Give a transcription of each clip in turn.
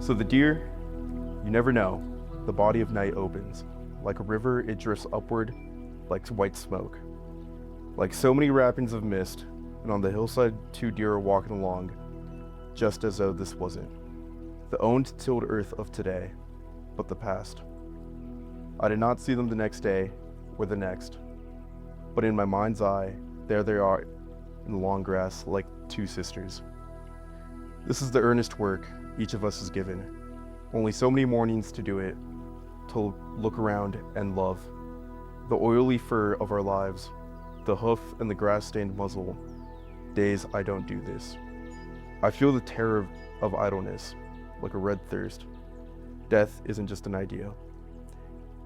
So the deer, you never know. The body of night opens. Like a river, it drifts upward like white smoke. Like so many wrappings of mist, and on the hillside 2 deer are walking along, just as though this wasn't the owned tilled earth of today, but the past. I did not see them the next day or the next, but in my mind's eye, there they are in the long grass like 2 sisters. This is the earnest work each of us is given. Only so many mornings to do it, to look around and love. The oily fur of our lives, the hoof and the grass-stained muzzle. Days I don't do this. I feel the terror of idleness, like a red thirst. Death isn't just an idea.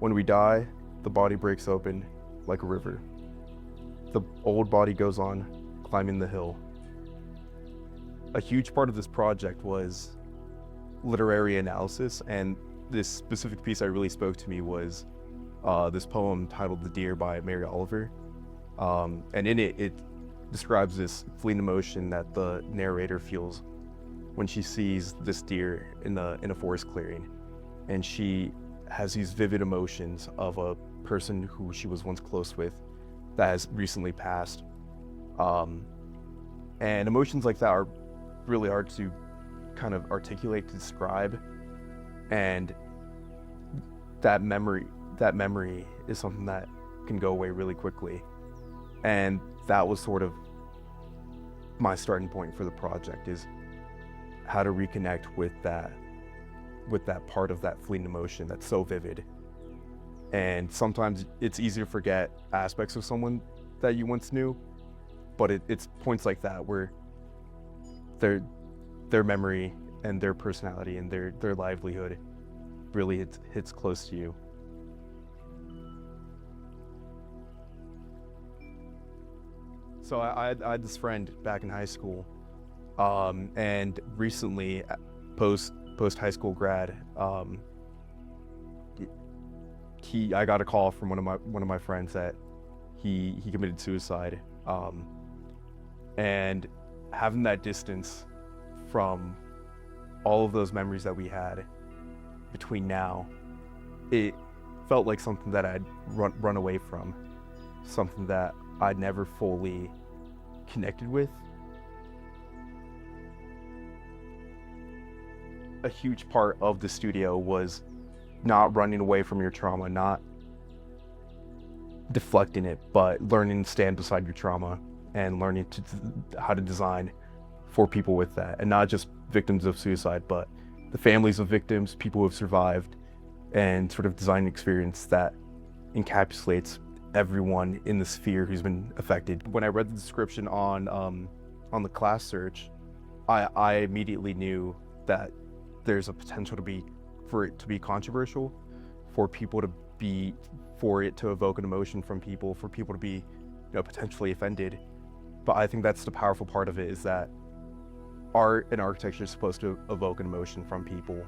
When we die, the body breaks open like a river. The old body goes on, climbing the hill. A huge part of this project was literary analysis, and this specific piece that really spoke to me was this poem titled "The Deer" by Mary Oliver. And in it, it describes this fleeting emotion that the narrator feels when she sees this deer in a forest clearing, and she has these vivid emotions of a person who she was once close with that has recently passed. And emotions like that are really hard to kind of articulate, to describe, and that memory is something that can go away really quickly. And that was sort of my starting point for the project, is how to reconnect with that part of that fleeting emotion that's so vivid. And sometimes it's easy to forget aspects of someone that you once knew, but it's points like that where their memory and their personality and their livelihood really hits close to you. So I had this friend back in high school, and recently, post high school grad, I got a call from one of my friends that he committed suicide, and having that distance from all of those memories that we had between now, it felt like something that I'd run away from, something that I'd never fully connected with. A huge part of the studio was not running away from your trauma, not deflecting it, but learning to stand beside your trauma and learning how to design for people with that, and not just victims of suicide, but the families of victims, people who have survived, and sort of design experience that encapsulates everyone in the sphere who's been affected. When I read the description on the class search, I immediately knew that there's a potential for it to be controversial, for it to evoke an emotion from people, for people to be, potentially offended. But I think that's the powerful part of it, is that art and architecture is supposed to evoke an emotion from people.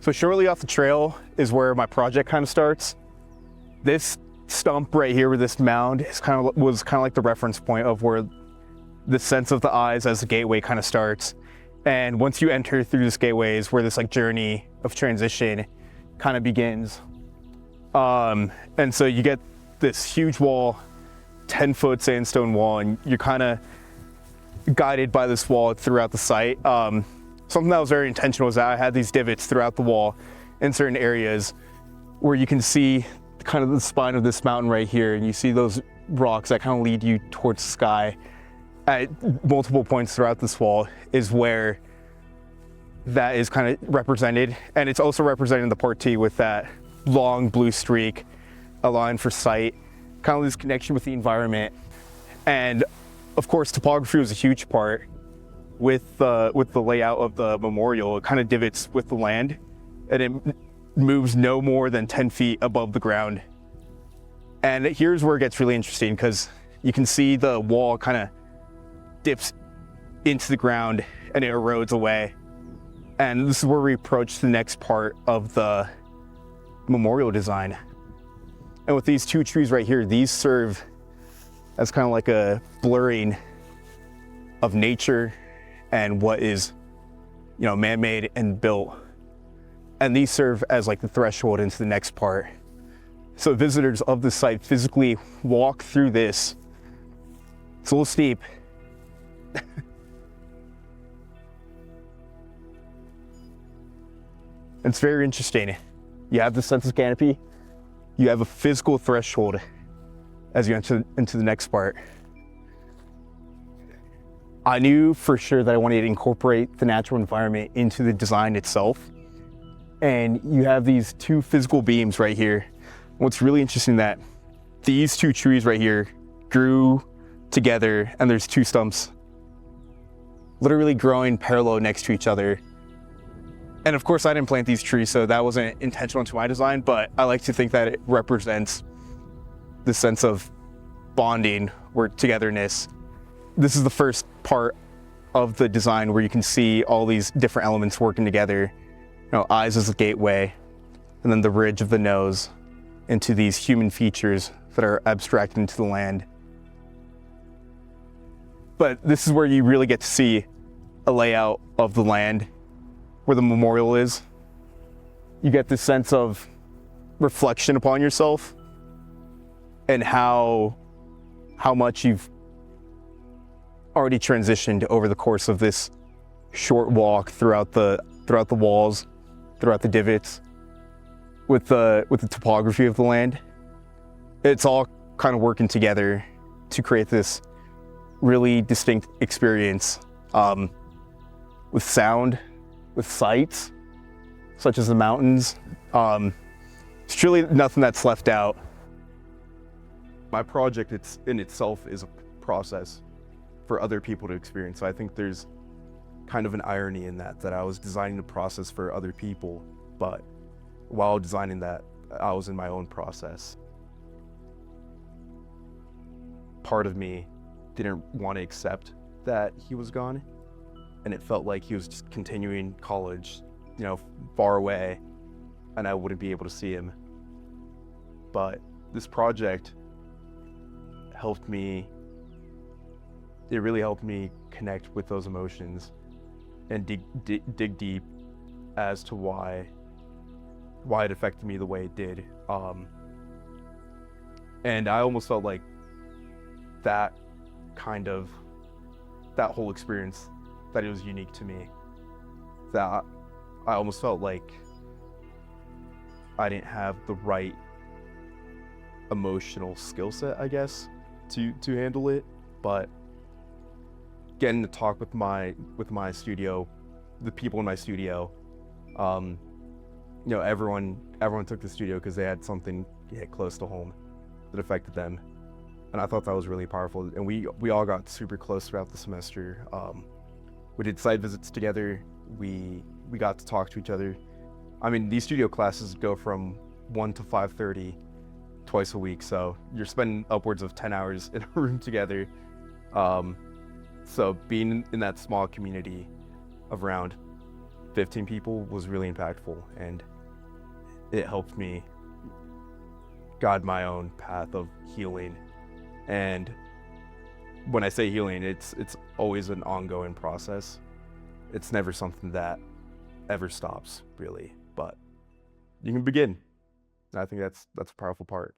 So shortly off the trail is where my project kind of starts. This stump right here with this mound was kind of like the reference point of where the sense of the eyes as the gateway kind of starts. And once you enter through this gateway is where this journey of transition kind of begins. And so you get this huge wall, 10-foot sandstone wall, and you're kind of guided by this wall throughout the site. Something that was very intentional was that I had these divots throughout the wall in certain areas where you can see kind of the spine of this mountain right here, and you see those rocks that kind of lead you towards the sky at multiple points throughout this wall, is where that is kind of represented. And it's also represented in the part T with that long blue streak, a line for sight, kind of this connection with the environment. And of course, topography was a huge part with the layout of the memorial. It kind of divots with the land, and it moves no more than 10 feet above the ground. And here's where it gets really interesting, because you can see the wall kind of dips into the ground and it erodes away. And this is where we approach the next part of the memorial design. And with these two trees right here, these serve as kind of like a blurring of nature and what is, you know, man-made and built. And these serve as like the threshold into the next part. So visitors of the site physically walk through this. It's a little steep. It's very interesting. You have the census canopy, you have a physical threshold as you enter into the next part. I knew for sure that I wanted to incorporate the natural environment into the design itself. And you have these two physical beams right here. What's really interesting that these two trees right here grew together, and there's two stumps literally growing parallel next to each other. And of course I didn't plant these trees, so that wasn't intentional to my design, but I like to think that it represents the sense of bonding or togetherness. This is the first part of the design where you can see all these different elements working together. You know, eyes as the gateway, and then the ridge of the nose into these human features that are abstracted into the land. But this is where you really get to see a layout of the land where the memorial is. You get this sense of reflection upon yourself and how much you've already transitioned over the course of this short walk throughout the walls, throughout the divots, with the topography of the land. It's all kind of working together to create this really distinct experience, with sound, with sights, such as the mountains. It's truly nothing that's left out. My project in itself is a process for other people to experience. So I think there's kind of an irony in that I was designing the process for other people, but while designing that, I was in my own process. Part of me didn't want to accept that he was gone, and it felt like he was just continuing college, you know, far away, and I wouldn't be able to see him. But this project helped me, it really helped me connect with those emotions and dig deep as to why it affected me the way it did. And I almost felt like that whole experience, that it was unique to me. That I almost felt like I didn't have the right emotional skill set, I guess, to handle it. But getting to talk with my studio, the people in my studio, you know, everyone took the studio because they had something hit close to home that affected them, and I thought that was really powerful. And we all got super close throughout the semester. We did site visits together. We got to talk to each other. I mean, these studio classes go from 1 to 5:30 twice a week, so you're spending upwards of 10 hours in a room together. So being in that small community of around 15 people was really impactful, and it helped me guide my own path of healing. And when I say healing, it's always an ongoing process. It's never something that ever stops, really, but you can begin. And I think that's a powerful part.